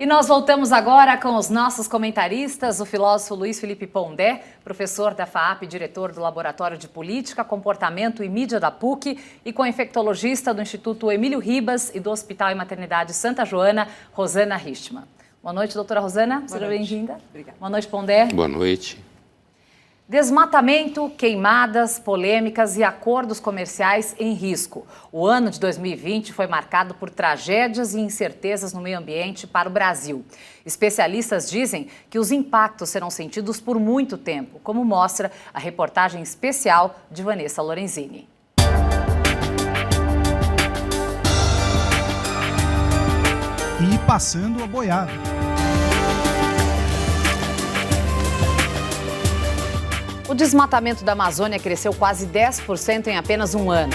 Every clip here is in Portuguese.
E nós voltamos agora com os nossos comentaristas, o filósofo Luiz Felipe Pondé, professor da FAAP, diretor do Laboratório de Política, Comportamento e Mídia da PUC, e com a infectologista do Instituto Emílio Ribas e do Hospital e Maternidade Santa Joana, Rosana Richman. Boa noite, doutora Rosana. Seja bem-vinda. Obrigada. Boa noite, Pondé. Boa noite. Desmatamento, queimadas, polêmicas e acordos comerciais em risco. O ano de 2020 foi marcado por tragédias e incertezas no meio ambiente para o Brasil. Especialistas dizem que os impactos serão sentidos por muito tempo, como mostra a reportagem especial de Vanessa Lorenzini. E passando a boiada. O desmatamento da Amazônia cresceu quase 10% em apenas um ano.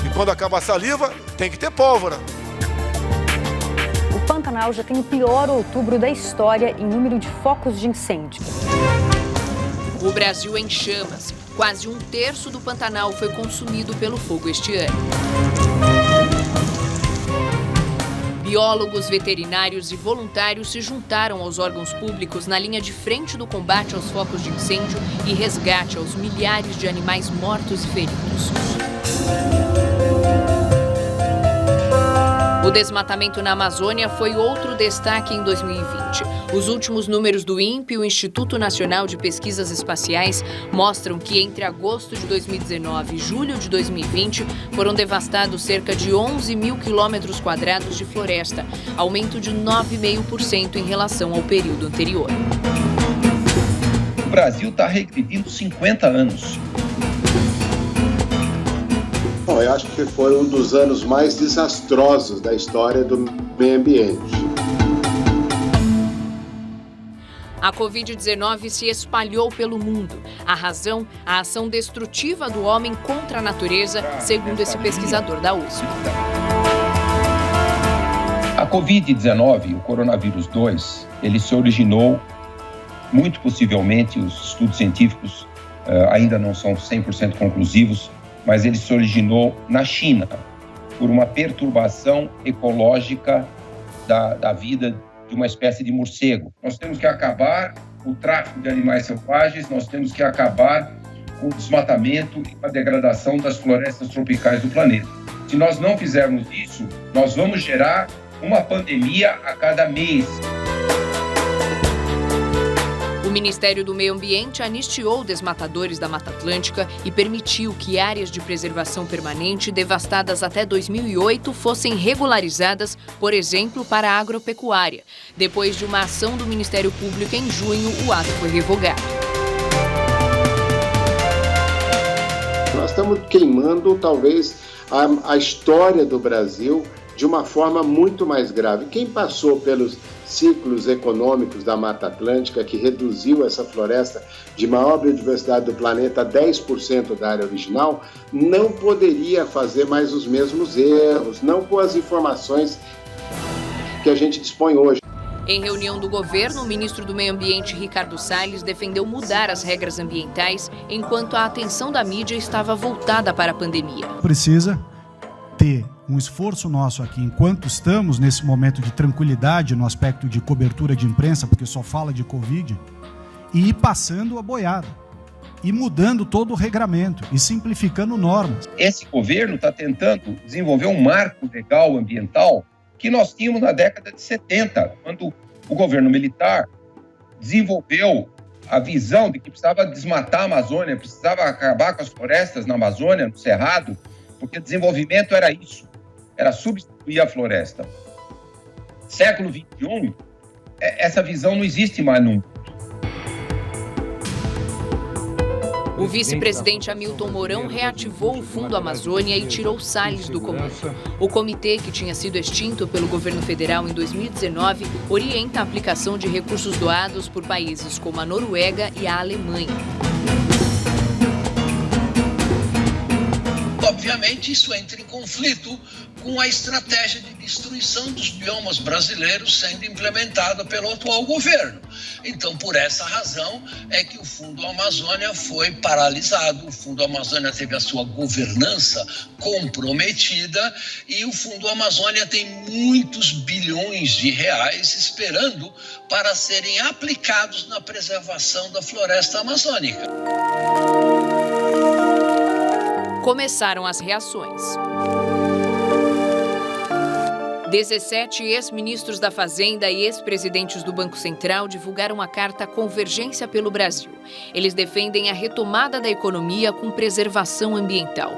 E quando acaba a saliva, tem que ter pólvora. O Pantanal já tem o pior outubro da história em número de focos de incêndio. O Brasil em chamas. Quase um terço do Pantanal foi consumido pelo fogo este ano. Biólogos, veterinários e voluntários se juntaram aos órgãos públicos na linha de frente do combate aos focos de incêndio e resgate aos milhares de animais mortos e feridos. O desmatamento na Amazônia foi outro destaque em 2020. Os últimos números do INPE, o Instituto Nacional de Pesquisas Espaciais, mostram que entre agosto de 2019 e julho de 2020 foram devastados cerca de 11 mil quilômetros quadrados de floresta, aumento de 9,5% em relação ao período anterior. O Brasil está regredindo 50 anos. Bom, eu acho que foi um dos anos mais desastrosos da história do meio ambiente. A Covid-19 se espalhou pelo mundo. A razão, a ação destrutiva do homem contra a natureza, segundo esse pesquisador da USP. A Covid-19, o coronavírus 2, ele se originou, muito possivelmente, os estudos científicos ainda não são 100% conclusivos, mas ele se originou na China, por uma perturbação ecológica da vida de uma espécie de morcego. Nós temos que acabar com o tráfico de animais selvagens, nós temos que acabar com o desmatamento e a degradação das florestas tropicais do planeta. Se nós não fizermos isso, nós vamos gerar uma pandemia a cada mês. O Ministério do Meio Ambiente anistiou desmatadores da Mata Atlântica e permitiu que áreas de preservação permanente devastadas até 2008 fossem regularizadas, por exemplo, para a agropecuária. Depois de uma ação do Ministério Público em junho, o ato foi revogado. Nós estamos queimando, talvez, a história do Brasil de uma forma muito mais grave. Quem passou pelos ciclos econômicos da Mata Atlântica, que reduziu essa floresta de maior biodiversidade do planeta a 10% da área original, não poderia fazer mais os mesmos erros, não com as informações que a gente dispõe hoje. Em reunião do governo, o ministro do Meio Ambiente, Ricardo Salles, defendeu mudar as regras ambientais, enquanto a atenção da mídia estava voltada para a pandemia. Precisa ter um esforço nosso aqui, enquanto estamos nesse momento de tranquilidade no aspecto de cobertura de imprensa, porque só fala de Covid, e ir passando a boiada, e mudando todo o regramento, e simplificando normas. Esse governo está tentando desenvolver um marco legal ambiental que nós tínhamos na década de 70, quando o governo militar desenvolveu a visão de que precisava desmatar a Amazônia, precisava acabar com as florestas na Amazônia, no Cerrado, porque desenvolvimento era isso, era substituir a floresta. Século XXI, essa visão não existe mais no mundo. O vice-presidente Hamilton Mourão reativou o Fundo Amazônia e tirou Salles do comando. O comitê, que tinha sido extinto pelo governo federal em 2019, orienta a aplicação de recursos doados por países como a Noruega e a Alemanha. obviamente, isso entra em conflito com a estratégia de destruição dos biomas brasileiros sendo implementada pelo atual governo. Então, por essa razão, é que o Fundo Amazônia foi paralisado, o Fundo Amazônia teve a sua governança comprometida e o Fundo Amazônia tem muitos bilhões de reais esperando para serem aplicados na preservação da floresta amazônica. Começaram as reações. 17 ex-ministros da Fazenda e ex-presidentes do Banco Central divulgaram a carta Convergência pelo Brasil. Eles defendem a retomada da economia com preservação ambiental.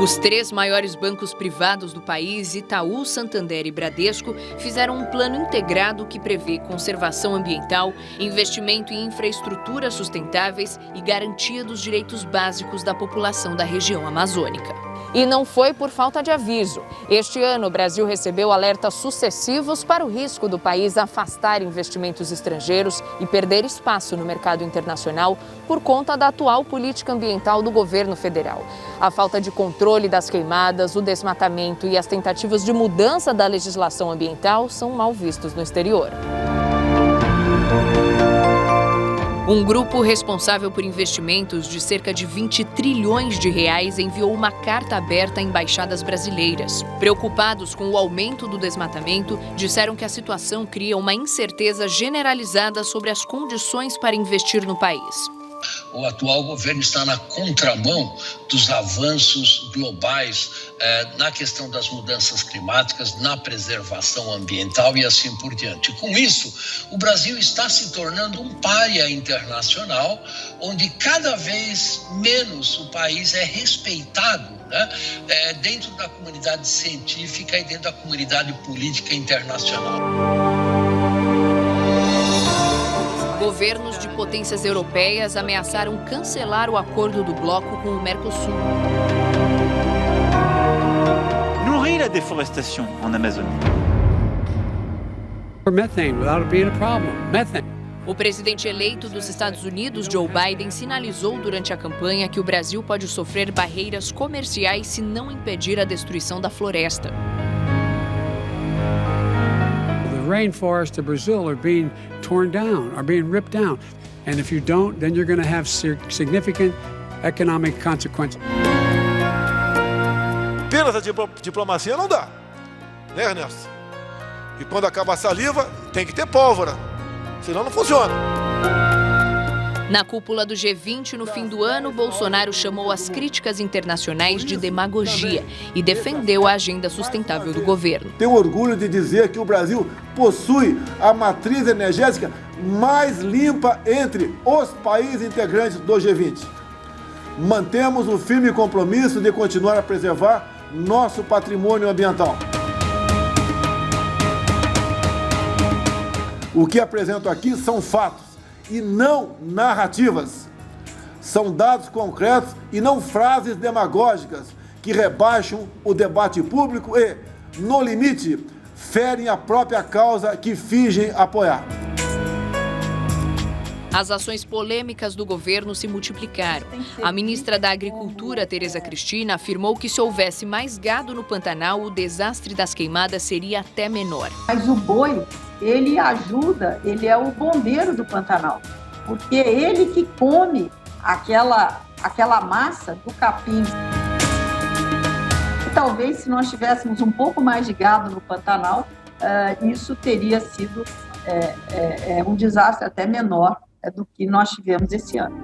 Os 3 maiores bancos privados do país, Itaú, Santander e Bradesco, fizeram um plano integrado que prevê conservação ambiental, investimento em infraestruturas sustentáveis e garantia dos direitos básicos da população da região amazônica. E não foi por falta de aviso. Este ano, o Brasil recebeu alertas sucessivos para o risco do país afastar investimentos estrangeiros e perder espaço no mercado internacional por conta da atual política ambiental do governo federal. A falta de controle das queimadas, o desmatamento e as tentativas de mudança da legislação ambiental são mal vistos no exterior. Um grupo responsável por investimentos de cerca de 20 trilhões de reais enviou uma carta aberta a embaixadas brasileiras. Preocupados com o aumento do desmatamento, disseram que a situação cria uma incerteza generalizada sobre as condições para investir no país. O atual governo está na contramão dos avanços globais na questão das mudanças climáticas, na preservação ambiental e assim por diante. Com isso, o Brasil está se tornando um pária internacional, onde cada vez menos o país é respeitado, né, dentro da comunidade científica e dentro da comunidade política internacional. Governos de potências europeias ameaçaram cancelar o acordo do bloco com o Mercosul. Nourrir la déforestation en Amazonie. Methane without it being a problem. Methane. O presidente eleito dos Estados Unidos, Joe Biden, sinalizou durante a campanha que o Brasil pode sofrer barreiras comerciais se não impedir a destruição da floresta. Rainforests of Brazil are being torn down, are being ripped down. And if you don't, then you're going to have significant economic consequences. Apenas a diplomacia não dá, né, Ernesto? E quando acaba a saliva, tem que ter pólvora, senão não funciona. Na cúpula do G20, no fim do ano, Bolsonaro chamou as críticas internacionais de demagogia e defendeu a agenda sustentável do governo. Tenho orgulho de dizer que o Brasil possui a matriz energética mais limpa entre os países integrantes do G20. Mantemos o firme compromisso de continuar a preservar nosso patrimônio ambiental. O que apresento aqui são fatos e não narrativas. São dados concretos e não frases demagógicas que rebaixam o debate público e, no limite, ferem a própria causa que fingem apoiar. As ações polêmicas do governo se multiplicaram. A ministra da Agricultura, Tereza Cristina, afirmou que se houvesse mais gado no Pantanal, o desastre das queimadas seria até menor. Mas o boi, ele ajuda, ele é o bombeiro do Pantanal, porque é ele que come aquela massa do capim. E talvez se nós tivéssemos um pouco mais de gado no Pantanal, isso teria sido um desastre até menor do que nós tivemos esse ano.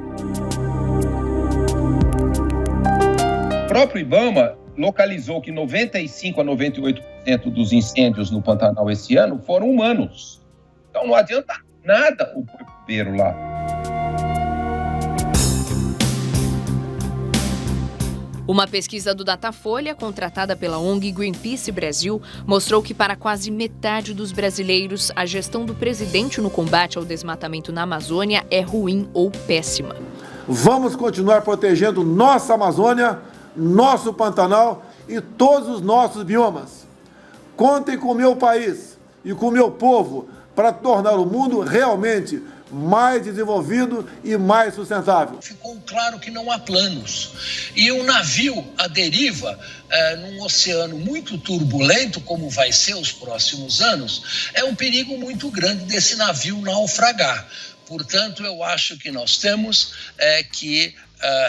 O próprio IBAMA localizou que 95% a 98% dos incêndios no Pantanal esse ano foram humanos. Então não adianta nada o bombeiro lá. Uma pesquisa do Datafolha, contratada pela ONG Greenpeace Brasil, mostrou que para quase metade dos brasileiros, a gestão do presidente no combate ao desmatamento na Amazônia é ruim ou péssima. Vamos continuar protegendo nossa Amazônia, nosso Pantanal e todos os nossos biomas. Contem com o meu país e com o meu povo para tornar o mundo realmente mais desenvolvido e mais sustentável. Ficou claro que não há planos. E um navio à deriva, num oceano muito turbulento, como vai ser os próximos anos, é um perigo muito grande desse navio naufragar. Portanto, eu acho que nós temos que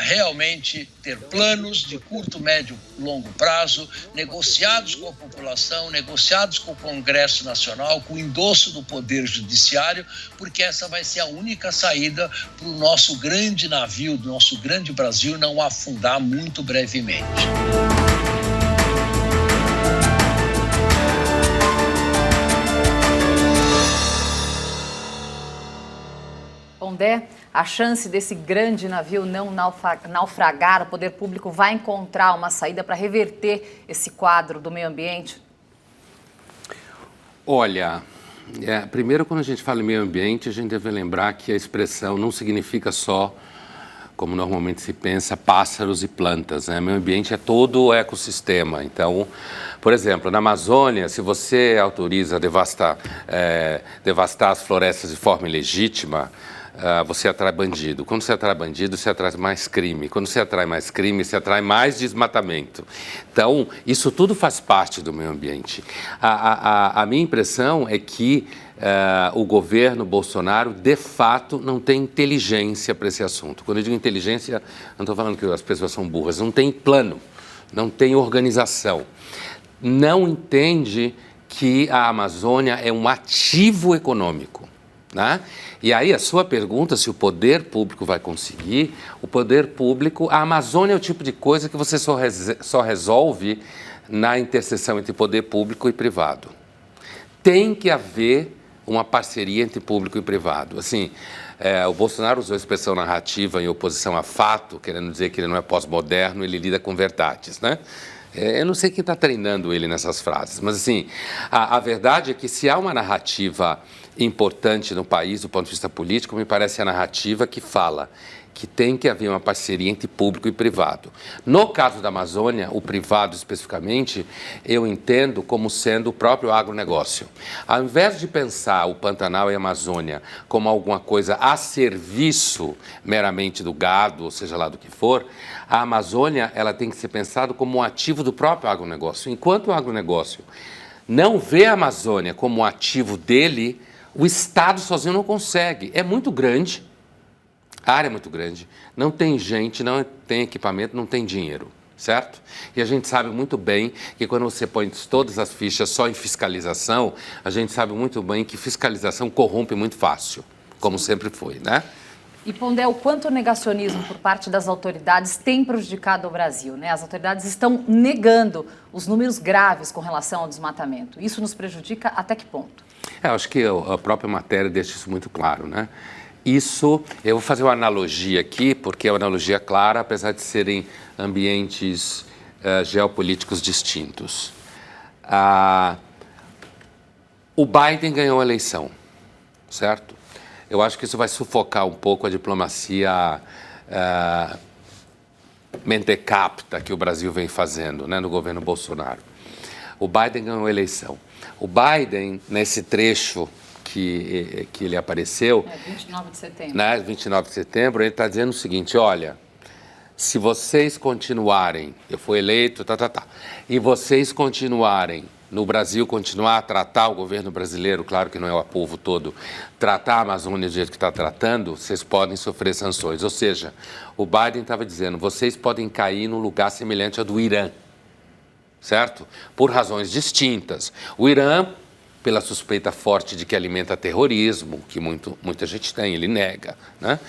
realmente ter planos de curto, médio e longo prazo, negociados com a população, negociados com o Congresso Nacional, com o endosso do Poder Judiciário, porque essa vai ser a única saída para o nosso grande navio, do nosso grande Brasil, não afundar muito brevemente. Pondé, a chance desse grande navio não naufragar, o poder público vai encontrar uma saída para reverter esse quadro do meio ambiente? Olha, primeiro, quando a gente fala em meio ambiente, a gente deve lembrar que a expressão não significa só, como normalmente se pensa, pássaros e plantas, né? Meio ambiente é todo o ecossistema. Então, por exemplo, na Amazônia, se você autoriza devastar as florestas de forma ilegítima, você atrai bandido. Quando você atrai bandido, você atrai mais crime. Quando você atrai mais crime, você atrai mais desmatamento. Então, isso tudo faz parte do meio ambiente. A minha impressão é que o governo Bolsonaro, de fato, não tem inteligência para esse assunto. Quando eu digo inteligência, não estou falando que as pessoas são burras. Não tem plano, não tem organização. Não entende que a Amazônia é um ativo econômico, né? E aí a sua pergunta, se o poder público vai conseguir, o poder público, a Amazônia é o tipo de coisa que você só resolve na interseção entre poder público e privado. Tem que haver uma parceria entre público e privado. Assim, o Bolsonaro usou a expressão narrativa em oposição a fato, querendo dizer que ele não é pós-moderno, ele lida com verdades, né? Eu não sei quem está treinando ele nessas frases, mas assim, a verdade é que se há uma narrativa importante no país do ponto de vista político, me parece a narrativa que fala que tem que haver uma parceria entre público e privado. No caso da Amazônia, o privado especificamente, eu entendo como sendo o próprio agronegócio. Ao invés de pensar o Pantanal e a Amazônia como alguma coisa a serviço meramente do gado, ou seja lá do que for, a Amazônia ela tem que ser pensada como um ativo do próprio agronegócio. Enquanto o agronegócio não vê a Amazônia como um ativo dele, o Estado sozinho não consegue. É muito grande. A área é muito grande, não tem gente, não tem equipamento, não tem dinheiro, certo? E a gente sabe muito bem que quando você põe todas as fichas só em fiscalização, a gente sabe muito bem que fiscalização corrompe muito fácil, como sempre foi, né? E, Pondé, o quanto o negacionismo por parte das autoridades tem prejudicado o Brasil, né? As autoridades estão negando os números graves com relação ao desmatamento. Isso nos prejudica até que ponto? Eu acho que a própria matéria deixa isso muito claro, né? Isso, eu vou fazer uma analogia aqui, porque é uma analogia clara, apesar de serem ambientes geopolíticos distintos. O Biden ganhou a eleição, certo? Eu acho que isso vai sufocar um pouco a diplomacia mentecapta que o Brasil vem fazendo, né, no governo Bolsonaro. O Biden ganhou a eleição. O Biden, nesse trecho que ele apareceu... 29 de setembro. Né, 29 de setembro, ele está dizendo o seguinte, olha, se vocês continuarem, eu fui eleito, e vocês continuarem, no Brasil, continuar a tratar o governo brasileiro, claro que não é o povo todo, tratar a Amazônia do jeito que está tratando, vocês podem sofrer sanções. Ou seja, o Biden estava dizendo, vocês podem cair num lugar semelhante ao do Irã, certo? Por razões distintas. O Irã, pela suspeita forte de que alimenta terrorismo, que muita gente tem, ele nega, né?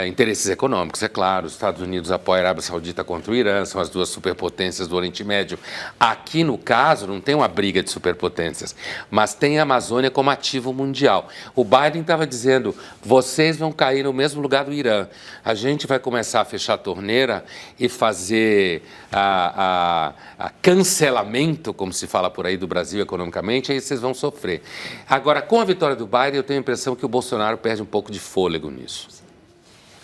Interesses econômicos, é claro, os Estados Unidos apoiam a Arábia Saudita contra o Irã, são as duas superpotências do Oriente Médio. Aqui, no caso, não tem uma briga de superpotências, mas tem a Amazônia como ativo mundial. O Biden estava dizendo, vocês vão cair no mesmo lugar do Irã, a gente vai começar a fechar a torneira e fazer a cancelamento, como se fala por aí, do Brasil economicamente, aí vocês vão sofrer. Agora, com a vitória do Biden, eu tenho a impressão que o Bolsonaro perde um pouco de fôlego nisso.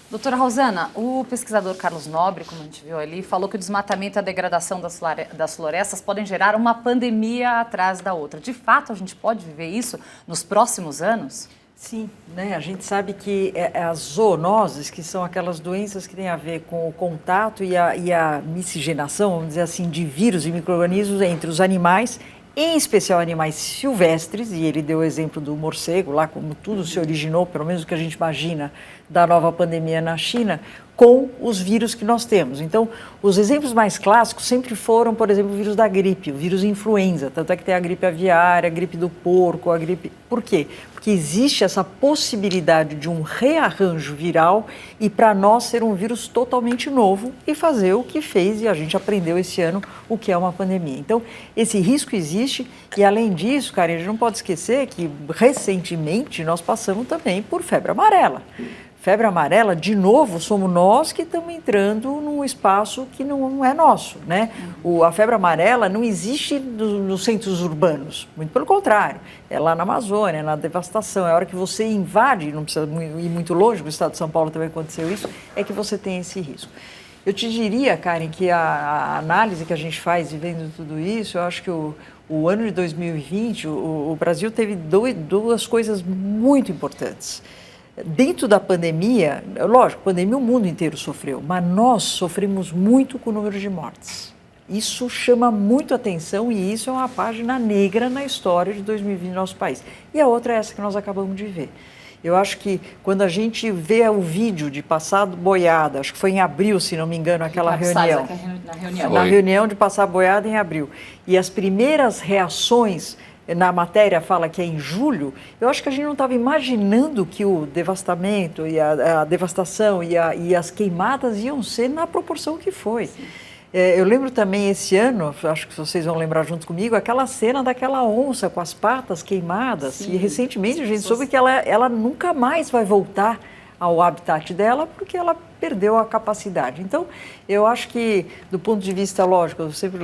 Doutora Rosana, o pesquisador Carlos Nobre, como a gente viu ali, falou que o desmatamento e a degradação das florestas podem gerar uma pandemia atrás da outra. De fato, a gente pode viver isso nos próximos anos? Sim, né? A gente sabe que as zoonoses, que são aquelas doenças que têm a ver com o contato e a miscigenação, vamos dizer assim, de vírus e micro-organismos entre os animais, em especial animais silvestres, e ele deu o exemplo do morcego, lá como tudo se originou, pelo menos o que a gente imagina da nova pandemia na China, com os vírus que nós temos. Então, os exemplos mais clássicos sempre foram, por exemplo, o vírus da gripe, o vírus influenza, tanto é que tem a gripe aviária, a gripe do porco, a gripe... Por quê? Porque existe essa possibilidade de um rearranjo viral e para nós ser um vírus totalmente novo e fazer o que fez, e a gente aprendeu esse ano o que é uma pandemia. Então, esse risco existe e, além disso, Karen, a gente não pode esquecer que, recentemente, nós passamos também por febre amarela. Febre amarela, de novo, somos nós que estamos entrando num espaço que não é nosso, né? A febre amarela não existe nos centros urbanos, muito pelo contrário. É lá na Amazônia, na devastação. É a hora que você invade, não precisa ir muito longe, no estado de São Paulo também aconteceu isso, é que você tem esse risco. Eu te diria, Karen, que a análise que a gente faz vivendo tudo isso, eu acho que o ano de 2020, o Brasil teve duas coisas muito importantes. Dentro da pandemia, lógico, pandemia o mundo inteiro sofreu, mas nós sofremos muito com o número de mortes. Isso chama muito atenção e isso é uma página negra na história de 2020 no nosso país. E a outra é essa que nós acabamos de ver. Eu acho que quando a gente vê o vídeo de passar boiada, acho que foi em abril, se não me engano, aquela reunião. Na reunião de passar boiada em abril. E as primeiras reações... Na matéria fala que é em julho, eu acho que a gente não estava imaginando que o devastamento e a devastação e as queimadas iam ser na proporção que foi. Eu lembro também esse ano, acho que vocês vão lembrar junto comigo, aquela cena daquela onça com as patas queimadas. Sim, e recentemente a gente soube que ela nunca mais vai voltar ao habitat dela porque ela perdeu a capacidade. Então, eu acho que, do ponto de vista lógico, eu sempre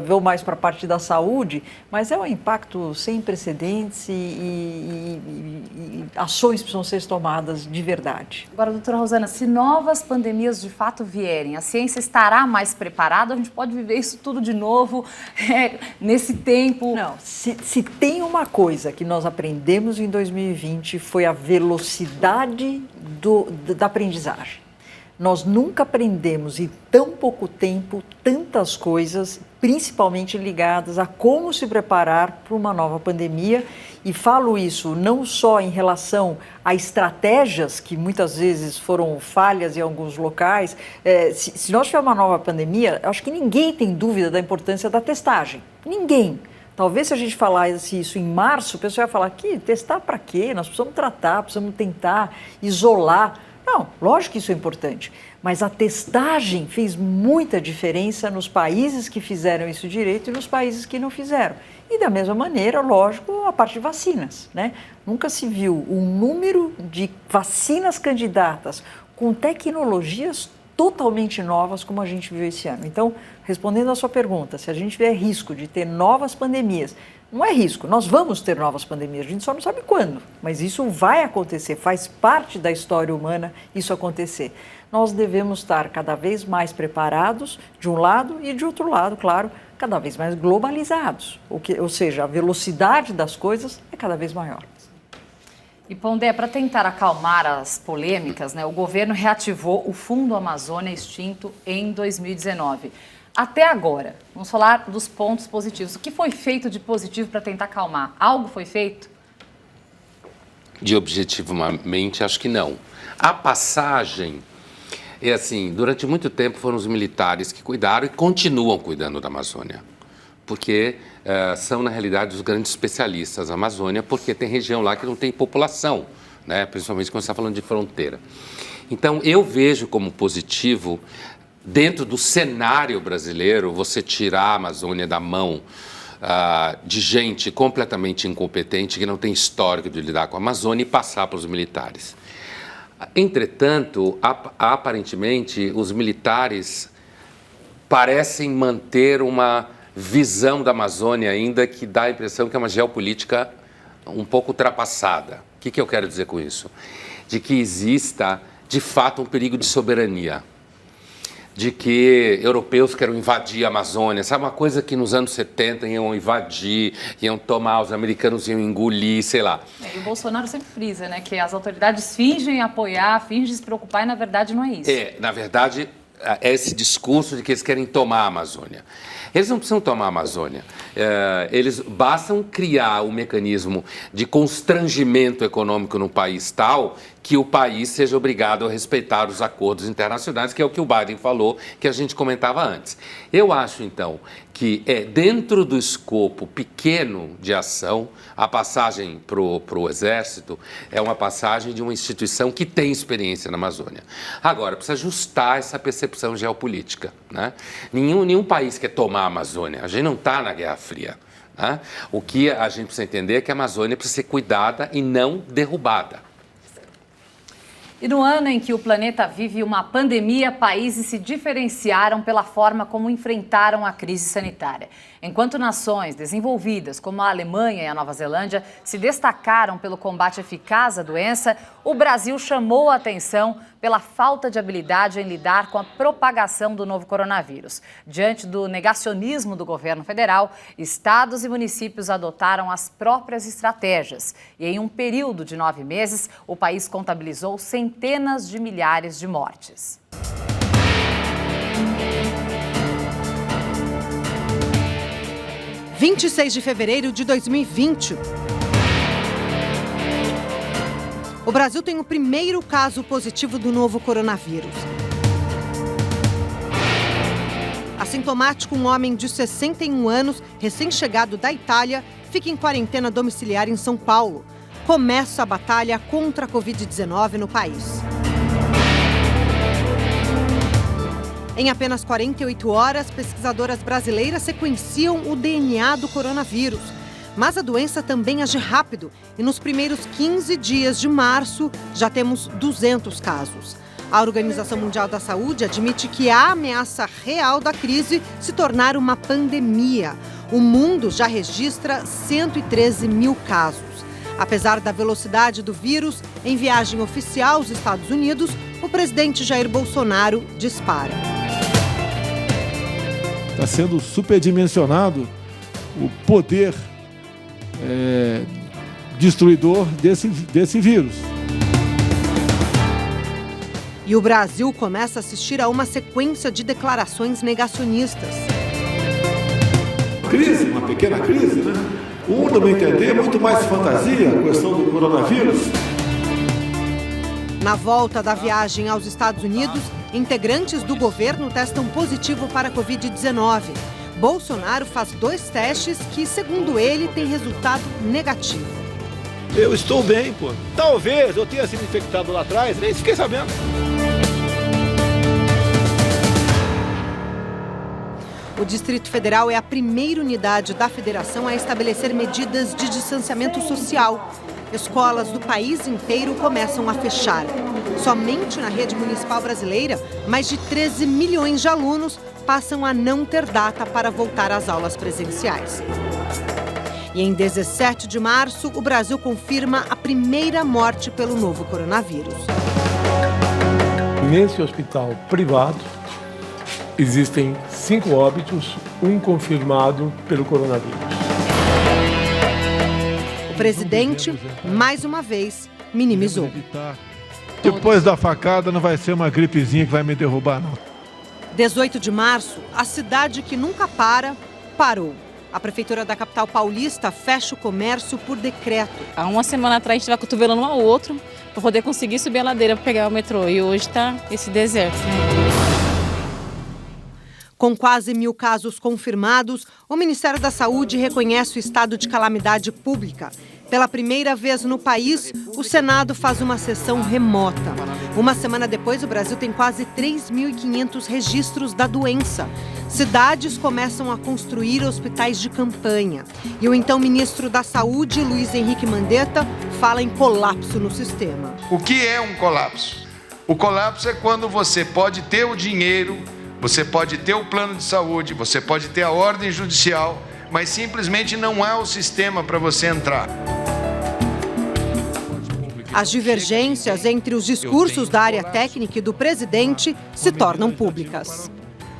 vou mais para a parte da saúde, mas é um impacto sem precedentes e ações precisam ser tomadas de verdade. Agora, doutora Rosana, se novas pandemias de fato vierem, a ciência estará mais preparada? A gente pode viver isso tudo de novo nesse tempo? Não, se tem uma coisa que nós aprendemos em 2020 foi a velocidade da aprendizagem. Nós nunca aprendemos em tão pouco tempo tantas coisas, principalmente ligadas a como se preparar para uma nova pandemia. E falo isso não só em relação a estratégias que muitas vezes foram falhas em alguns locais. Se nós tivermos uma nova pandemia, acho que ninguém tem dúvida da importância da testagem. Ninguém. Talvez se a gente falasse isso em março, o pessoal ia falar que testar para quê? Nós precisamos tratar, precisamos tentar isolar. Não, lógico que isso é importante, mas a testagem fez muita diferença nos países que fizeram isso direito e nos países que não fizeram. E da mesma maneira, lógico, a parte de vacinas, né? Nunca se viu um número de vacinas candidatas com tecnologias totalmente novas como a gente viu esse ano. Então, respondendo à sua pergunta, se a gente tiver risco de ter novas pandemias, não é risco, nós vamos ter novas pandemias, a gente só não sabe quando, mas isso vai acontecer, faz parte da história humana isso acontecer. Nós devemos estar cada vez mais preparados de um lado e de outro lado, claro, cada vez mais globalizados, ou seja, a velocidade das coisas é cada vez maior. E, Pondé, para tentar acalmar as polêmicas, né, o governo reativou o Fundo Amazônia extinto em 2019. Até agora, vamos falar dos pontos positivos. O que foi feito de positivo para tentar acalmar? Algo foi feito? De objetivamente, acho que não. A passagem é assim, durante muito tempo foram os militares que cuidaram e continuam cuidando da Amazônia. Porque são, na realidade, os grandes especialistas da Amazônia, porque tem região lá que não tem população, né? Principalmente quando você está falando de fronteira. Então, eu vejo como positivo, dentro do cenário brasileiro, você tirar a Amazônia da mão de gente completamente incompetente, que não tem histórico de lidar com a Amazônia, e passar para os militares. Entretanto, aparentemente, os militares parecem manter uma visão da Amazônia ainda que dá a impressão que é uma geopolítica um pouco ultrapassada. O que eu quero dizer com isso? De que exista, de fato, um perigo de soberania. de que europeus querem invadir a Amazônia, sabe, uma coisa que nos anos 70 iam invadir, iam tomar, os americanos iam engolir, sei lá. E o Bolsonaro sempre frisa, né, que as autoridades fingem apoiar, fingem se preocupar e na verdade não é isso. Na verdade, é esse discurso de que eles querem tomar a Amazônia. Eles não precisam tomar a Amazônia. Eles bastam criar um mecanismo de constrangimento econômico no país tal que o país seja obrigado a respeitar os acordos internacionais, que é o que o Biden falou, que a gente comentava antes. Eu acho, então, que dentro do escopo pequeno de ação, a passagem para o Exército é uma passagem de uma instituição que tem experiência na Amazônia. Agora, precisa ajustar essa percepção geopolítica, né? Nenhum país quer tomar a Amazônia. A gente não está na Guerra Fria, né? O que a gente precisa entender é que a Amazônia precisa ser cuidada e não derrubada. E no ano em que o planeta vive uma pandemia, países se diferenciaram pela forma como enfrentaram a crise sanitária. Enquanto nações desenvolvidas, como a Alemanha e a Nova Zelândia, se destacaram pelo combate eficaz à doença, o Brasil chamou a atenção pela falta de habilidade em lidar com a propagação do novo coronavírus. Diante do negacionismo do governo federal, estados e municípios adotaram as próprias estratégias. E em um período de 9 meses, o país contabilizou centenas de milhares de mortes. – 26 de fevereiro de 2020. O Brasil tem o primeiro caso positivo do novo coronavírus. Assintomático, um homem de 61 anos, recém-chegado da Itália, fica em quarentena domiciliar em São Paulo. Começa a batalha contra a Covid-19 no país. Em apenas 48 horas, pesquisadoras brasileiras sequenciam o DNA do coronavírus. Mas a doença também age rápido e nos primeiros 15 dias de março já temos 200 casos. A Organização Mundial da Saúde admite que há ameaça real da crise se tornar uma pandemia. O mundo já registra 113 mil casos. Apesar da velocidade do vírus, em viagem oficial aos Estados Unidos, o presidente Jair Bolsonaro dispara. Está sendo superdimensionado o poder destruidor desse vírus. E o Brasil começa a assistir a uma sequência de declarações negacionistas. Crise, uma pequena crise, né? No meu entender, muito mais fantasia a questão do coronavírus. Na volta da viagem aos Estados Unidos, integrantes do governo testam positivo para a Covid-19. Bolsonaro faz 2 testes que, segundo ele, têm resultado negativo. Eu estou bem, pô. Talvez eu tenha sido infectado lá atrás, nem fiquei sabendo. O Distrito Federal é a primeira unidade da federação a estabelecer medidas de distanciamento social. Escolas do país inteiro começam a fechar. Somente na rede municipal brasileira, mais de 13 milhões de alunos passam a não ter data para voltar às aulas presenciais. E em 17 de março, o Brasil confirma a primeira morte pelo novo coronavírus. Nesse hospital privado, existem 5 óbitos, 1 confirmado pelo coronavírus. O presidente, mais uma vez, minimizou. Depois da facada não vai ser uma gripezinha que vai me derrubar, não. 18 de março, a cidade que nunca para, parou. A prefeitura da capital paulista fecha o comércio por decreto. Há uma semana atrás a gente estava cotovelando um ao outro para poder conseguir subir a ladeira para pegar o metrô. E hoje está esse deserto. Com quase 1.000 casos confirmados, o Ministério da Saúde reconhece o estado de calamidade pública. Pela primeira vez no país, o Senado faz uma sessão remota. Uma semana depois, o Brasil tem quase 3.500 registros da doença. Cidades começam a construir hospitais de campanha. E o então ministro da Saúde, Luiz Henrique Mandetta, fala em colapso no sistema. O que é um colapso? O colapso é quando você pode ter o dinheiro, você pode ter o plano de saúde, você pode ter a ordem judicial, mas simplesmente não há o sistema para você entrar. As divergências entre os discursos da área técnica e do presidente se tornam públicas.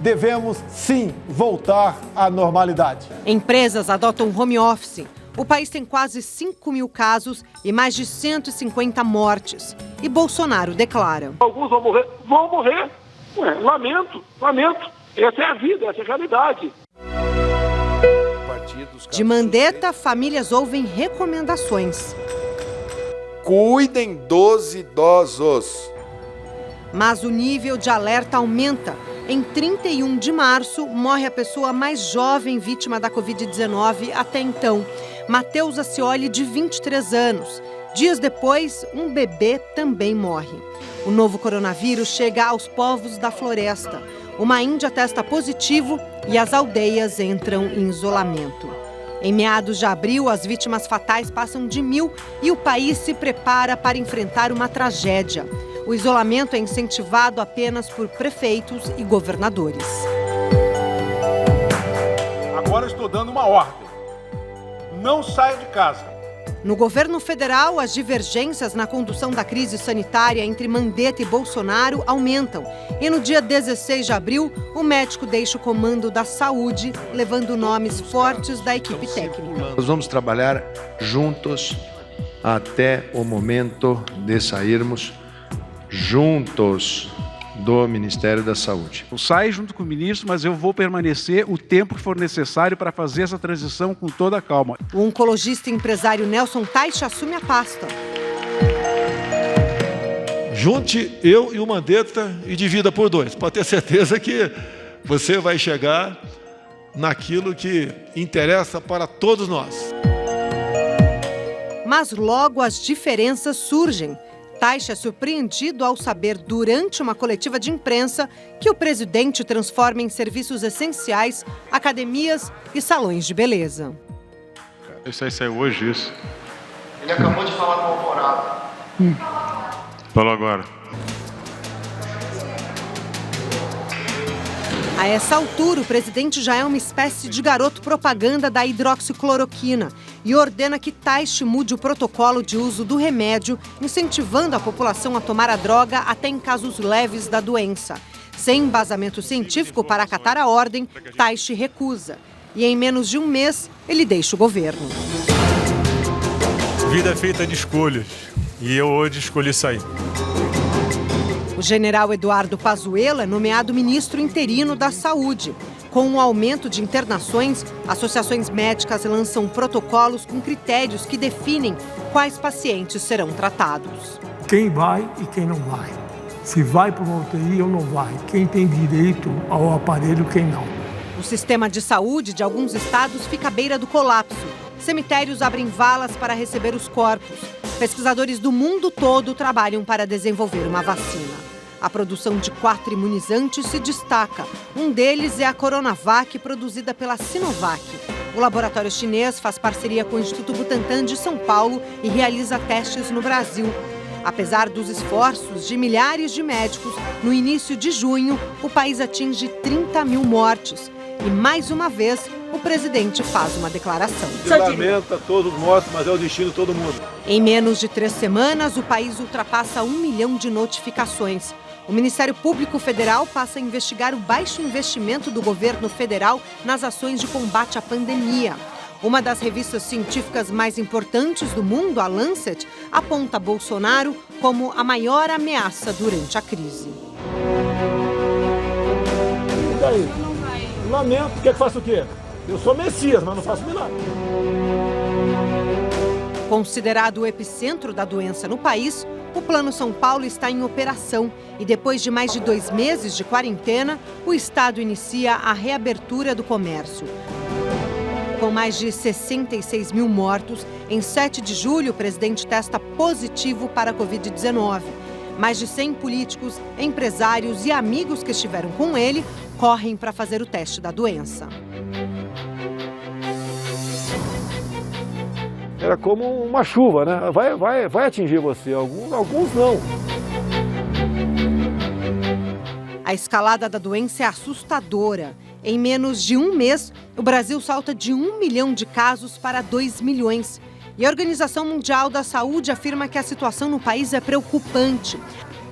Devemos, sim, voltar à normalidade. Empresas adotam home office. O país tem quase 5 mil casos e mais de 150 mortes. E Bolsonaro declara: alguns vão morrer. Vão morrer. Ué, lamento. Essa é a vida, essa é a realidade. De Mandetta, famílias ouvem recomendações. Cuidem dos idosos. Mas o nível de alerta aumenta. Em 31 de março, morre a pessoa mais jovem vítima da Covid-19 até então, Matheus Acioli, de 23 anos. Dias depois, um bebê também morre. O novo coronavírus chega aos povos da floresta. Uma índia testa positivo e as aldeias entram em isolamento. Em meados de abril, as vítimas fatais passam de 1.000 e o país se prepara para enfrentar uma tragédia. O isolamento é incentivado apenas por prefeitos e governadores. Agora estou dando uma ordem. Não saia de casa. No governo federal, as divergências na condução da crise sanitária entre Mandetta e Bolsonaro aumentam. E no dia 16 de abril, o médico deixa o comando da saúde, levando nomes fortes da equipe técnica. Nós vamos trabalhar juntos até o momento de sairmos juntos do Ministério da Saúde. Eu saio junto com o ministro, mas eu vou permanecer o tempo que for necessário para fazer essa transição com toda a calma. O oncologista e empresário Nelson Teich assume a pasta. Junte eu e o Mandetta e divida por 2. Pode ter certeza que você vai chegar naquilo que interessa para todos nós. Mas logo as diferenças surgem. Teich é surpreendido ao saber, durante uma coletiva de imprensa, que o presidente transforma em serviços essenciais academias e salões de beleza. Isso aí saiu hoje, isso? Ele acabou de falar com o Alvorada. Falou agora. A essa altura, o presidente já é uma espécie de garoto propaganda da hidroxicloroquina e ordena que Teich mude o protocolo de uso do remédio, incentivando a população a tomar a droga até em casos leves da doença. Sem embasamento científico para acatar a ordem, Teich recusa. E em menos de um mês, ele deixa o governo. Vida é feita de escolhas. E eu hoje escolhi sair. O general Eduardo Pazuello é nomeado ministro interino da Saúde. Com um aumento de internações, associações médicas lançam protocolos com critérios que definem quais pacientes serão tratados. Quem vai e quem não vai. Se vai para uma UTI ou não vai. Quem tem direito ao aparelho, quem não. O sistema de saúde de alguns estados fica à beira do colapso. Cemitérios abrem valas para receber os corpos. Pesquisadores do mundo todo trabalham para desenvolver uma vacina. A produção de 4 imunizantes se destaca. Um deles é a Coronavac, produzida pela Sinovac. O laboratório chinês faz parceria com o Instituto Butantan de São Paulo e realiza testes no Brasil. Apesar dos esforços de milhares de médicos, no início de junho, o país atinge 30 mil mortes. E, mais uma vez, o presidente faz uma declaração. Se lamenta todos nós, mas é o destino de todo mundo. Em menos de 3 semanas, o país ultrapassa 1 milhão de notificações. O Ministério Público Federal passa a investigar o baixo investimento do governo federal nas ações de combate à pandemia. Uma das revistas científicas mais importantes do mundo, a Lancet, aponta Bolsonaro como a maior ameaça durante a crise. E daí? Lamento. Quer que faça o quê? Eu sou Messias, mas não faço milagre. Considerado o epicentro da doença no país, o Plano São Paulo está em operação e depois de mais de 2 meses de quarentena, o estado inicia a reabertura do comércio. Com mais de 66 mil mortos, em 7 de julho o presidente testa positivo para a Covid-19. Mais de 100 políticos, empresários e amigos que estiveram com ele correm para fazer o teste da doença. Era como uma chuva, né? Vai atingir você, alguns não. A escalada da doença é assustadora. Em menos de um mês, o Brasil salta de 1 milhão de casos para 2 milhões. E a Organização Mundial da Saúde afirma que a situação no país é preocupante.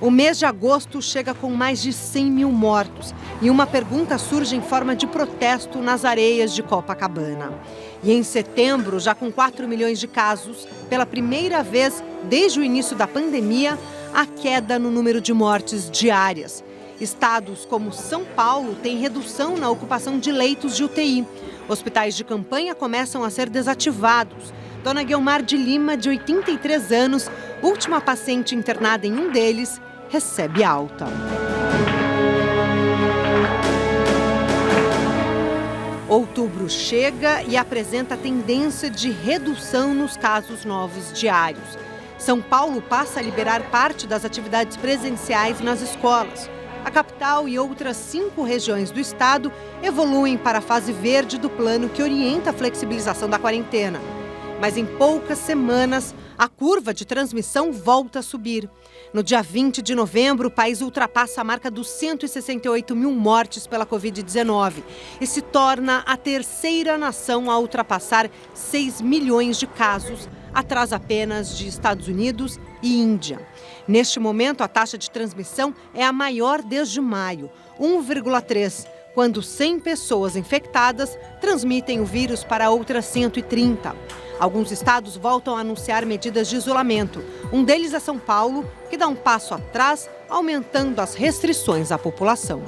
O mês de agosto chega com mais de 100 mil mortos. E uma pergunta surge em forma de protesto nas areias de Copacabana. E em setembro, já com 4 milhões de casos, pela primeira vez desde o início da pandemia, a queda no número de mortes diárias. Estados como São Paulo têm redução na ocupação de leitos de UTI. Hospitais de campanha começam a ser desativados. Dona Guilmar de Lima, de 83 anos, última paciente internada em um deles, recebe alta. Outubro chega e apresenta tendência de redução nos casos novos diários. São Paulo passa a liberar parte das atividades presenciais nas escolas. A capital e outras 5 regiões do estado evoluem para a fase verde do plano que orienta a flexibilização da quarentena. Mas em poucas semanas, a curva de transmissão volta a subir. No dia 20 de novembro, o país ultrapassa a marca dos 168 mil mortes pela Covid-19 e se torna a terceira nação a ultrapassar 6 milhões de casos, atrás apenas de Estados Unidos e Índia. Neste momento, a taxa de transmissão é a maior desde maio, 1,3, quando 100 pessoas infectadas transmitem o vírus para outras 130. Alguns estados voltam a anunciar medidas de isolamento. Um deles é São Paulo, que dá um passo atrás, aumentando as restrições à população.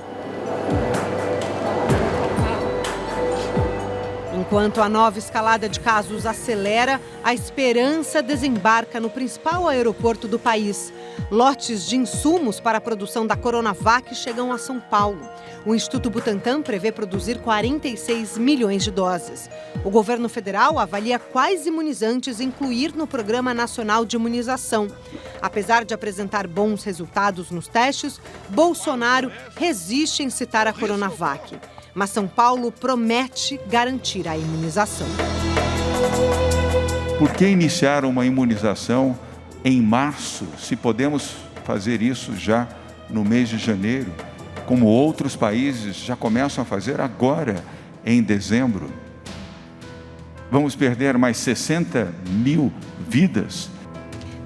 Enquanto a nova escalada de casos acelera, a esperança desembarca no principal aeroporto do país. Lotes de insumos para a produção da Coronavac chegam a São Paulo. O Instituto Butantan prevê produzir 46 milhões de doses. O governo federal avalia quais imunizantes incluir no Programa Nacional de Imunização. Apesar de apresentar bons resultados nos testes, Bolsonaro resiste em citar a Coronavac. Mas São Paulo promete garantir a imunização. Por que iniciar uma imunização em março, se podemos fazer isso já no mês de janeiro, como outros países já começam a fazer agora, em dezembro? Vamos perder mais 60 mil vidas.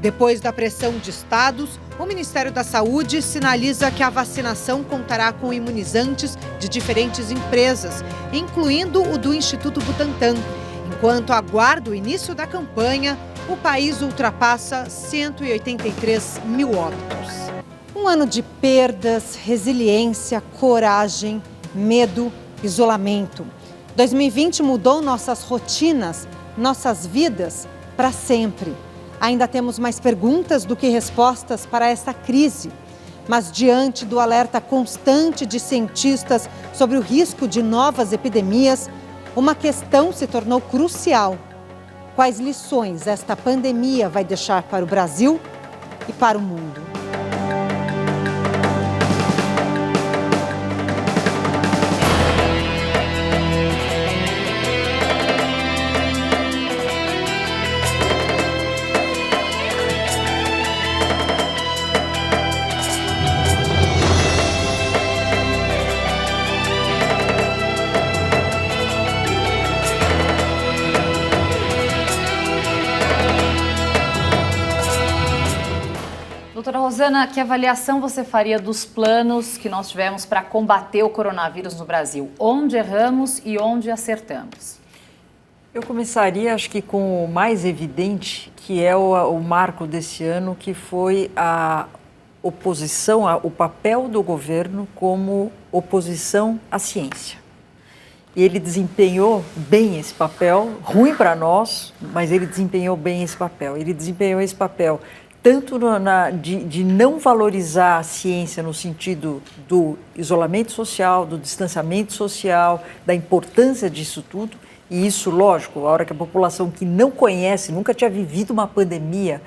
Depois da pressão de estados, o Ministério da Saúde sinaliza que a vacinação contará com imunizantes de diferentes empresas, incluindo o do Instituto Butantan. Enquanto aguarda o início da campanha, o país ultrapassa 183 mil óbitos. Um ano de perdas, resiliência, coragem, medo, isolamento. 2020 mudou nossas rotinas, nossas vidas para sempre. Ainda temos mais perguntas do que respostas para esta crise. Mas diante do alerta constante de cientistas sobre o risco de novas epidemias, uma questão se tornou crucial. Quais lições esta pandemia vai deixar para o Brasil e para o mundo? Doutora Rosana, que avaliação você faria dos planos que nós tivemos para combater o coronavírus no Brasil? Onde erramos e onde acertamos? Eu começaria, acho que com o mais evidente, que é o marco desse ano, que foi a oposição, o papel do governo como oposição à ciência. E ele desempenhou bem esse papel, ruim para nós, mas ele desempenhou bem esse papel. Ele desempenhou esse papel tanto de não valorizar a ciência no sentido do isolamento social, do distanciamento social, da importância disso tudo, e isso, lógico, a hora que a população que não conhece, nunca tinha vivido uma pandemia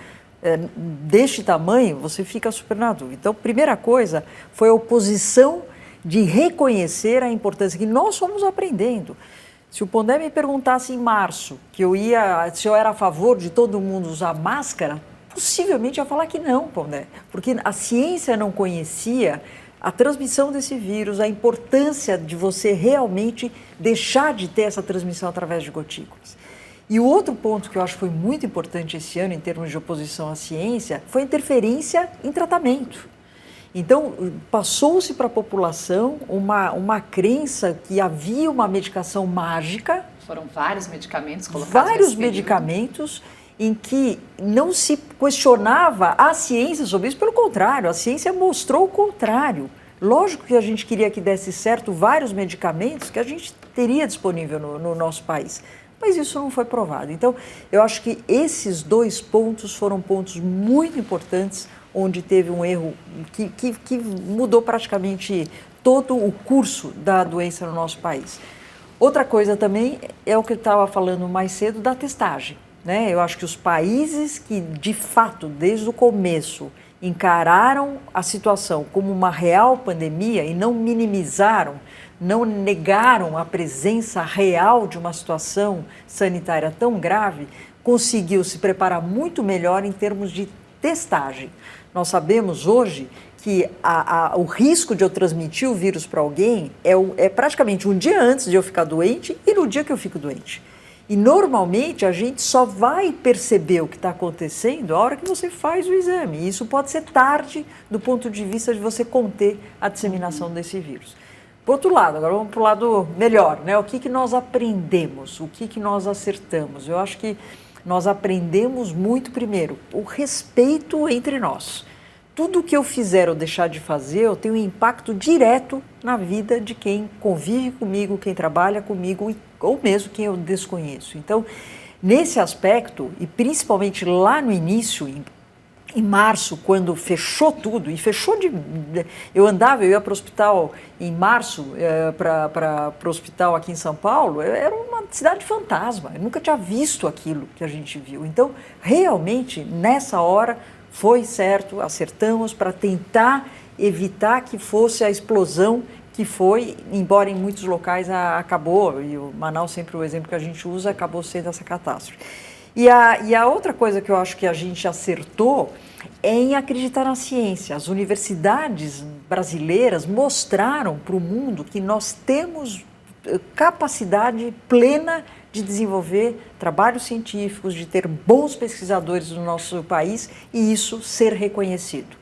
deste tamanho, você fica super na dúvida. Então, primeira coisa foi a oposição de reconhecer a importância que nós fomos aprendendo. Se o Pondé me perguntasse em março se eu era a favor de todo mundo usar máscara, possivelmente ia falar que não, Pondé, porque a ciência não conhecia a transmissão desse vírus, a importância de você realmente deixar de ter essa transmissão através de gotículas. E o outro ponto que eu acho que foi muito importante esse ano, em termos de oposição à ciência, foi a interferência em tratamento. Então, passou-se para a população uma crença que havia uma medicação mágica. Foram vários medicamentos colocados. Vários medicamentos em que não se questionava a ciência sobre isso. Pelo contrário, a ciência mostrou o contrário. Lógico que a gente queria que desse certo vários medicamentos que a gente teria disponível no nosso país. Mas isso não foi provado. Então, eu acho que esses 2 pontos foram pontos muito importantes, onde teve um erro que mudou praticamente todo o curso da doença no nosso país. Outra coisa também é o que eu estava falando mais cedo da testagem, né? Eu acho que os países que, de fato, desde o começo, encararam a situação como uma real pandemia e não minimizaram, não negaram a presença real de uma situação sanitária tão grave, conseguiu se preparar muito melhor em termos de testagem. Nós sabemos hoje que o risco de eu transmitir o vírus para alguém é praticamente um dia antes de eu ficar doente e no dia que eu fico doente. E normalmente a gente só vai perceber o que está acontecendo a hora que você faz o exame. E isso pode ser tarde do ponto de vista de você conter a disseminação desse vírus. Por outro lado, agora vamos para o lado melhor, né? O que nós aprendemos? O que nós acertamos? Eu acho que nós aprendemos muito, primeiro, o respeito entre nós. Tudo que eu fizer ou deixar de fazer, eu tenho um impacto direto na vida de quem convive comigo, quem trabalha comigo ou mesmo quem eu desconheço. Então, nesse aspecto, e principalmente lá no início, em março, quando fechou tudo, e fechou eu ia para o hospital em março, para o hospital aqui em São Paulo, era uma cidade fantasma, eu nunca tinha visto aquilo que a gente viu. Então, realmente, nessa hora, foi certo, acertamos para tentar evitar que fosse a explosão que foi, embora em muitos locais acabou, e o Manaus sempre o exemplo que a gente usa, acabou sendo essa catástrofe. E a outra coisa que eu acho que a gente acertou é em acreditar na ciência. As universidades brasileiras mostraram para o mundo que nós temos capacidade plena de desenvolver trabalhos científicos, de ter bons pesquisadores no nosso país e isso ser reconhecido.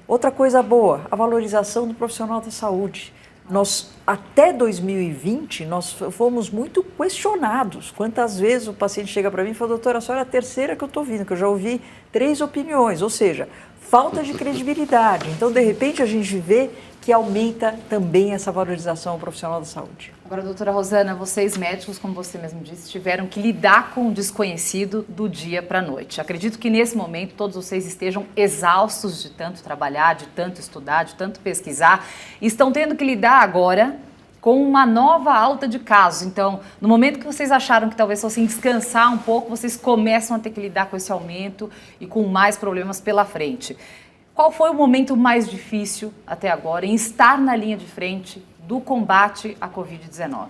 Outra coisa boa, a valorização do profissional da saúde. Nós, até 2020, nós fomos muito questionados. Quantas vezes o paciente chega para mim e fala, doutora, a senhora é a terceira que eu estou ouvindo, que eu já ouvi 3 opiniões, ou seja, falta de credibilidade. Então, de repente, a gente vê que aumenta também essa valorização ao profissional da saúde. Agora, doutora Rosana, vocês médicos, como você mesmo disse, tiveram que lidar com o desconhecido do dia para a noite. Acredito que nesse momento todos vocês estejam exaustos de tanto trabalhar, de tanto estudar, de tanto pesquisar, e estão tendo que lidar agora com uma nova alta de casos. Então, no momento que vocês acharam que talvez fossem descansar um pouco, vocês começam a ter que lidar com esse aumento e com mais problemas pela frente. Qual foi o momento mais difícil até agora em estar na linha de frente do combate à Covid-19?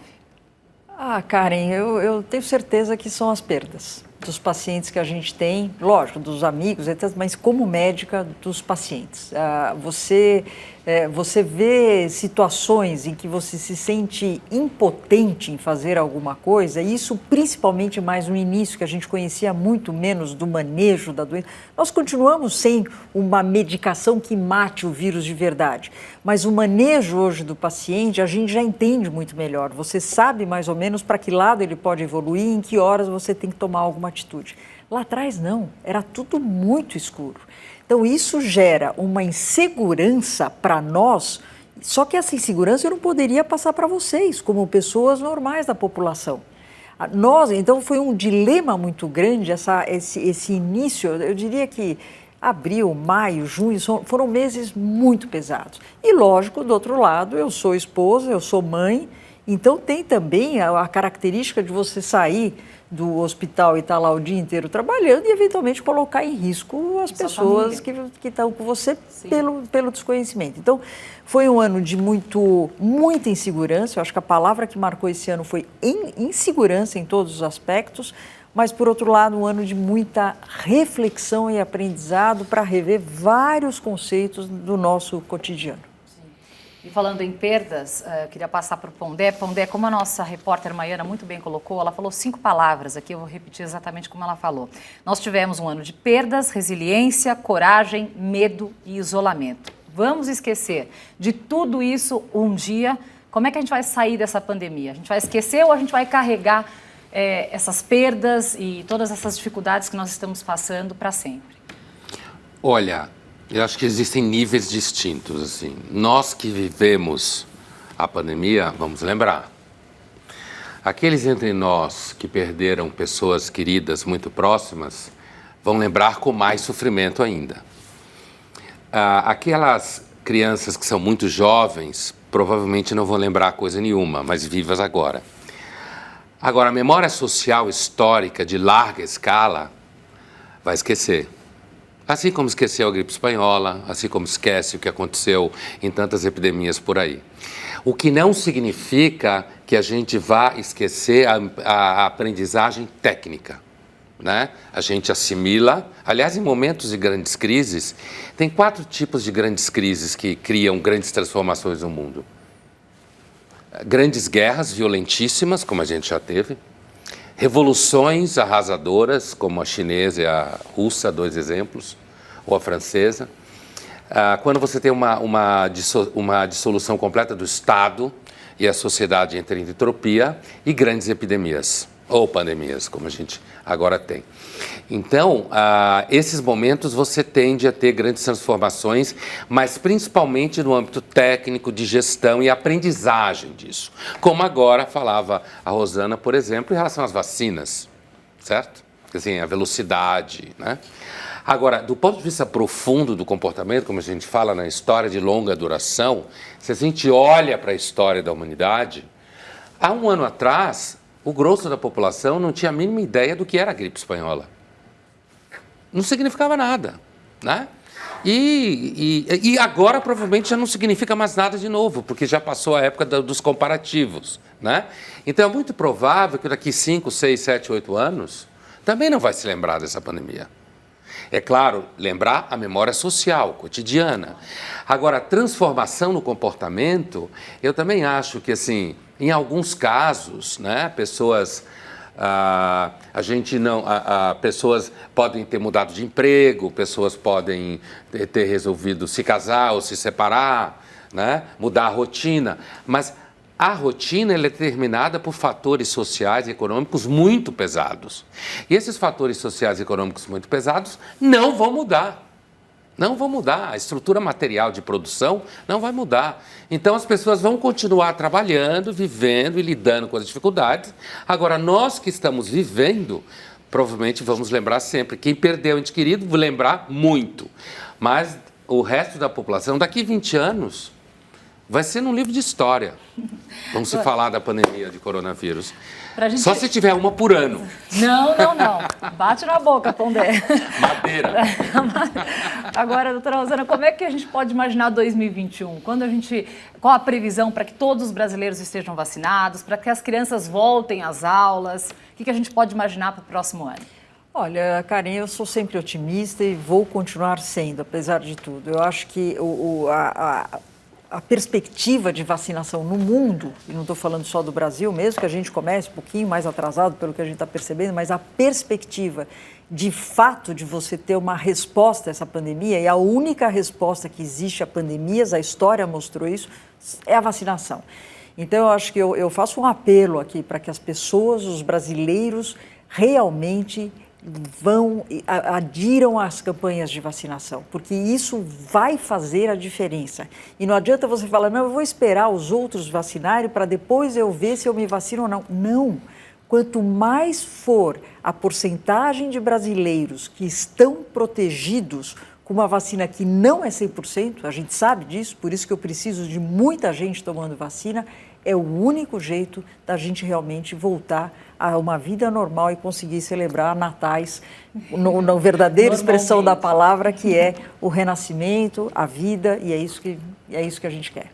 Karen, eu tenho certeza que são as perdas dos pacientes que a gente tem, lógico, dos amigos, etc., mas como médica dos pacientes. Você vê situações em que você se sente impotente em fazer alguma coisa, e isso principalmente mais no início, que a gente conhecia muito menos do manejo da doença. Nós continuamos sem uma medicação que mate o vírus de verdade, mas o manejo hoje do paciente a gente já entende muito melhor. Você sabe mais ou menos para que lado ele pode evoluir e em que horas você tem que tomar alguma atitude. Lá atrás não, era tudo muito escuro. Então isso gera uma insegurança para nós, só que essa insegurança eu não poderia passar para vocês, como pessoas normais da população. Então foi um dilema muito grande esse início, eu diria que abril, maio, junho, foram meses muito pesados. E lógico, do outro lado, eu sou esposa, eu sou mãe, então tem também a característica de você sair do hospital e estar lá o dia inteiro trabalhando e eventualmente colocar em risco as pessoas que estão com você pelo desconhecimento. Então, foi um ano de muita insegurança. Eu acho que a palavra que marcou esse ano foi insegurança em todos os aspectos, mas, por outro lado, um ano de muita reflexão e aprendizado para rever vários conceitos do nosso cotidiano. E falando em perdas, queria passar para o Pondé. Pondé, como a nossa repórter Maiana muito bem colocou, ela falou 5 palavras aqui, eu vou repetir exatamente como ela falou. Nós tivemos um ano de perdas, resiliência, coragem, medo e isolamento. Vamos esquecer de tudo isso um dia. Como é que a gente vai sair dessa pandemia? A gente vai esquecer ou a gente vai carregar essas perdas e todas essas dificuldades que nós estamos passando para sempre? Olha, eu acho que existem níveis distintos, assim. Nós que vivemos a pandemia, vamos lembrar. Aqueles entre nós que perderam pessoas queridas muito próximas vão lembrar com mais sofrimento ainda. Aquelas crianças que são muito jovens provavelmente não vão lembrar coisa nenhuma, mas vivas agora. Agora, a memória social histórica de larga escala vai esquecer. Assim como esqueceu a gripe espanhola, assim como esquece o que aconteceu em tantas epidemias por aí. O que não significa que a gente vá esquecer a aprendizagem técnica, né? A gente assimila. Aliás, em momentos de grandes crises, tem 4 tipos de grandes crises que criam grandes transformações no mundo. Grandes guerras violentíssimas, como a gente já teve. Revoluções arrasadoras, como a chinesa e a russa, 2 exemplos, ou a francesa. Quando você tem uma dissolução completa do Estado e a sociedade entra em entropia, e grandes epidemias, ou pandemias, como a gente agora tem. Então, esses momentos você tende a ter grandes transformações, mas principalmente no âmbito técnico, de gestão e aprendizagem disso. Como agora falava a Rosana, por exemplo, em relação às vacinas, certo? Assim, a velocidade, né? Agora, do ponto de vista profundo do comportamento, como a gente fala na história de longa duração, se a gente olha para a história da humanidade, há um ano atrás, o grosso da população não tinha a mínima ideia do que era a gripe espanhola. Não significava nada, né? E agora provavelmente já não significa mais nada de novo, porque já passou a época dos comparativos, né? Então é muito provável que daqui 5, 6, 7, 8 anos também não vai se lembrar dessa pandemia. É claro, lembrar a memória social, cotidiana. Agora, a transformação no comportamento, eu também acho que, assim, em alguns casos, né, pessoas podem ter mudado de emprego, pessoas podem ter resolvido se casar ou se separar, né, mudar a rotina, mas a rotina é determinada por fatores sociais e econômicos muito pesados. E esses fatores sociais e econômicos muito pesados não vão mudar. Não vão mudar. A estrutura material de produção não vai mudar. Então, as pessoas vão continuar trabalhando, vivendo e lidando com as dificuldades. Agora, nós que estamos vivendo, provavelmente vamos lembrar sempre. Quem perdeu ente querido, vou lembrar muito. Mas o resto da população, daqui 20 anos... vai ser num livro de história. Vamos se falar da pandemia de coronavírus. Só se tiver uma por ano. Não. Bate na boca, Pondé. Madeira. Agora, doutora Rosana, como é que a gente pode imaginar 2021? Qual a previsão para que todos os brasileiros estejam vacinados, para que as crianças voltem às aulas? O que a gente pode imaginar para o próximo ano? Olha, Karen, eu sou sempre otimista e vou continuar sendo, apesar de tudo. Eu acho que a perspectiva de vacinação no mundo, e não estou falando só do Brasil, mesmo que a gente comece um pouquinho mais atrasado pelo que a gente está percebendo, mas a perspectiva de fato de você ter uma resposta a essa pandemia, e a única resposta que existe a pandemias, a história mostrou isso, é a vacinação. Então, eu acho que eu faço um apelo aqui para que as pessoas, os brasileiros, realmente adiram às campanhas de vacinação, porque isso vai fazer a diferença. E não adianta você falar, não, eu vou esperar os outros vacinarem para depois eu ver se eu me vacino ou não. Não. Quanto mais for a porcentagem de brasileiros que estão protegidos com uma vacina que não é 100%, a gente sabe disso, por isso que eu preciso de muita gente tomando vacina, é o único jeito da gente realmente voltar a uma vida normal e conseguir celebrar natais na verdadeira expressão da palavra, que é o renascimento, a vida, e é isso que a gente quer.